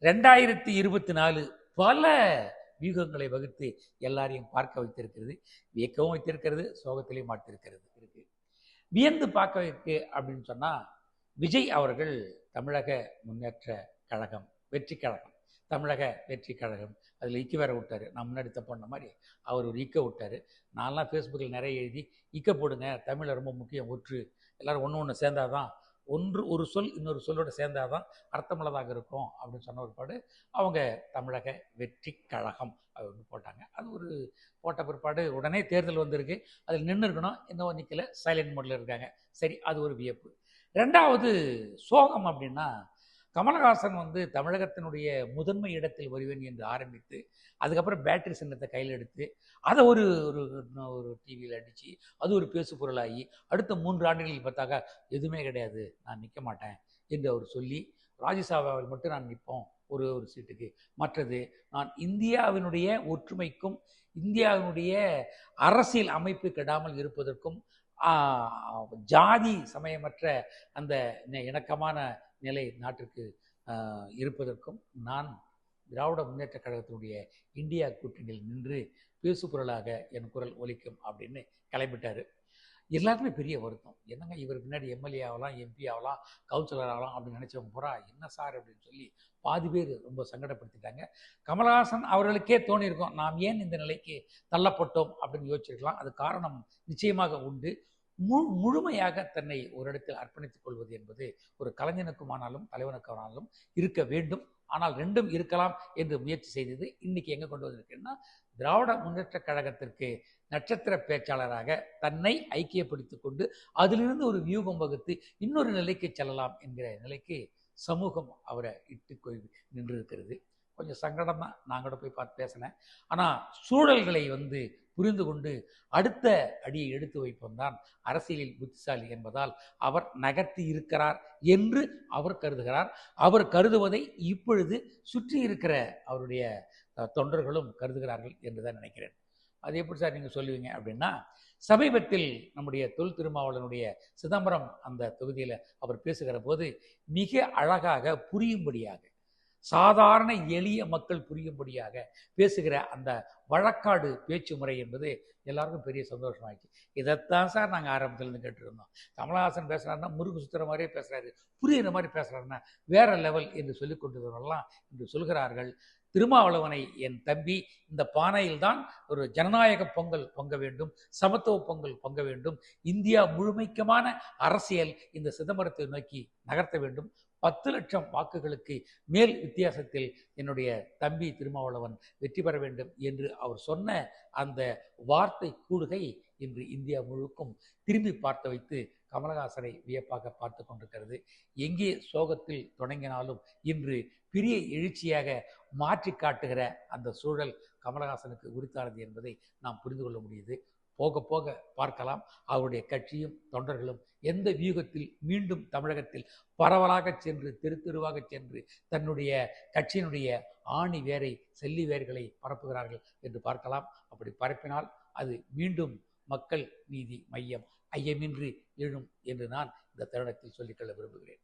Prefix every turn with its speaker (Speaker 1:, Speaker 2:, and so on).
Speaker 1: 2024 பல வியூகங்களை வகுத்து எல்லாரையும் பார்க்க வைத்திருக்கிறது, வியக்கவும் வைத்திருக்கிறது, சோகத்திலையும் மாற்றிருக்கிறது இருக்கு. வியந்து பார்க்க வைக்கு அப்படின்னு சொன்னா, விஜய் அவர்கள் தமிழக முன்னேற்ற கழகம், வெற்றி கழகம், தமிழக வெற்றி கழகம், அதில் இக்க வேற விட்டாரு. நான் முன்னாடி தப்பான மாதிரி அவர் ஒரு இக்க விட்டாரு. நான்லாம் ஃபேஸ்புக்கில் நிறைய எழுதி இக்க போடுங்க, தமிழை ரொம்ப முக்கியம், ஒற்று, எல்லாரும் ஒன்று சேர்ந்தாதான், ஒரு சொல் இன்னொரு சொல்லோடு சேர்ந்தாதான் அர்த்தமுள்ளதாக இருக்கும் அப்படின்னு சொன்ன பிற்பாடு அவங்க தமிழக வெற்றி கழகம் அப்படின்னு போட்டாங்க. அது ஒரு போட்ட பிற்பாடு உடனே தேர்தல் வந்திருக்கு, அதில் நின்று இருக்கணும், இன்னும் நிற்கல, சைலண்ட் மோடில் இருக்காங்க. சரி, அது ஒரு வியப்பு. ரெண்டாவது சோகம் அப்படின்னா, கமலஹாசன் தமிழகத்தினுடைய முதன்மை இடத்தில் வருவேன் என்று ஆரம்பித்து, அதுக்கப்புறம் பேட்டரி சின்னத்தை கையில் எடுத்து அதை ஒரு ஒரு ஒரு டிவியில் அடித்து அது ஒரு பேசு பொருளாகி அடுத்த 3 ஆண்டுகளில் பார்த்தாக்கா எதுவுமே கிடையாது, நான் நிற்க மாட்டேன் என்று அவர் சொல்லி, ராஜ்யசபாவில் மட்டும் நான் நிற்போம் ஒரு சீட்டுக்கு, மற்றது நான் இந்தியாவினுடைய ஒற்றுமைக்கும் இந்தியாவினுடைய அரசியல் அமைப்பு கெடாமல் இருப்பதற்கும் ஜாதி சமயமற்ற அந்த இணக்கமான நிலை நாட்டிற்கு இருப்பதற்கும் நான் திராவிட முன்னேற்ற கழகத்தினுடைய இந்தியா கூட்டணியில் நின்று பேசு பொருளாக என் குரல் ஒலிக்கும் அப்படின்னு கிளம்பிட்டார். எல்லாருமே பெரிய வருத்தம், என்னங்க இவர் பின்னாடி எம்எல்ஏ ஆகலாம், எம்பி ஆகலாம், கவுன்சிலர் ஆகலாம் அப்படின்னு நினச்சவங்க பூரா என்ன சார் அப்படின்னு சொல்லி பாதி பேர் ரொம்ப சங்கடப்படுத்திட்டாங்க. கமலஹாசன் அவர்களுக்கே தோணியிருக்கும், நாம் ஏன் இந்த நிலைக்கு தள்ளப்பட்டோம் அப்படின்னு யோசிச்சிருக்கலாம். அது காரணம் நிச்சயமாக உண்டு. முழுமையாக தன்னை ஒரு இடத்தில் அர்ப்பணித்துக் கொள்வது என்பது ஒரு கலைஞனுக்குமானாலும் தலைவனுக்குமானாலும் இருக்க வேண்டும். ஆனால் ரெண்டும் இருக்கலாம் என்று முயற்சி செய்தது இன்னைக்கு எங்கே கொண்டு வந்திருக்குன்னா, திராவிட முன்னேற்ற கழகத்திற்கு நட்சத்திர பேச்சாளராக தன்னை ஐக்கியப்படுத்திக் கொண்டு அதிலிருந்து ஒரு வியூகம் வகுத்து இன்னொரு நிலைக்கு செல்லலாம் என்கிற நிலைக்கு சமூகம் அவரை இட்டு நின்று இருக்கிறது. கொஞ்சம் சங்கடம் தான், நான் கூட போய் பார்த்து பேசினேன். ஆனால் சூழல்களை புரிந்து கொண்டு அடுத்த அடியை எடுத்து வைப்போம் தான் அரசியலில் புத்திசாலி என்பதால் அவர் நகர்த்தி இருக்கிறார் என்று அவர் கருதுகிறார். அவர் கருதுவதை இப்பொழுது சுற்றி இருக்கிற அவருடைய தொண்டர்களும் கருதுகிறார்கள் என்று தான் நினைக்கிறேன். அது எப்படி சார் நீங்கள் சொல்லுவீங்க அப்படின்னா, சமீபத்தில் நம்முடைய தொல் திருமாவளவனுடைய சிதம்பரம் அந்த தொகுதியில் அவர் பேசுகிற போது மிக அழகாக புரியும்படியாக, சாதாரண எளிய மக்கள் புரியும்படியாக பேசுகிற அந்த வழக்காடு பேச்சு முறை என்பது எல்லாருக்கும் பெரிய சந்தோஷமாயிடுச்சு. இதைத்தான் சார் நாங்கள் ஆரம்பத்திலேருந்து கேட்டுருந்தோம். கமலஹாசன் பேசுகிறாருன்னா முருகு சுத்துற மாதிரியே பேசுகிறாரு, புரியுற மாதிரி பேசுகிறாருன்னா வேற லெவல் என்று சொல்லிக் கொண்டவர்கள்லாம் என்று சொல்கிறார்கள். திருமாவளவனை என் தம்பி, இந்த பானையில் தான் ஒரு ஜனநாயக பொங்கல் பொங்க வேண்டும், சமத்துவ பொங்கல் பொங்க வேண்டும், இந்தியா முழுமைக்கமான அரசியல் இந்த சிதம்பரத்தை நோக்கி நகர்த்த வேண்டும், 10 லட்சம் வாக்குகளுக்கு மேல் வித்தியாசத்தில் என்னுடைய தம்பி திருமாவளவன் வெற்றி பெற வேண்டும் என்று அவர் சொன்ன அந்த வார்த்தை கூடுகை இன்று இந்தியா முழுக்கும் திரும்பி பார்த்து வைத்து கமலஹாசனை வியப்பாக பார்த்து கொண்டிருக்கிறது. எங்கே சோகத்தில் தொடங்கினாலும் இன்று பெரிய எழுச்சியாக மாற்றி காட்டுகிற அந்த சூழல் கமலஹாசனுக்கு உரித்தானது என்பதை நாம் புரிந்து கொள்ள முடியுது. போக போக பார்க்கலாம் அவருடைய கட்சியும் தொண்டர்களும் எந்த வியூகத்தில் மீண்டும் தமிழகத்தில் பரவலாக சென்று தெரு தெருவாக சென்று தன்னுடைய கட்சியினுடைய ஆணி வேரை செல்லி வேர்களை பரப்புகிறார்கள் என்று பார்க்கலாம். அப்படி பரப்பினால் அது மீண்டும் மக்கள் நீதி மையம் ஐயமின்றி எழும் என்று நான் இந்த தருணத்தில் சொல்லிக்கொள்ள விரும்புகிறேன்.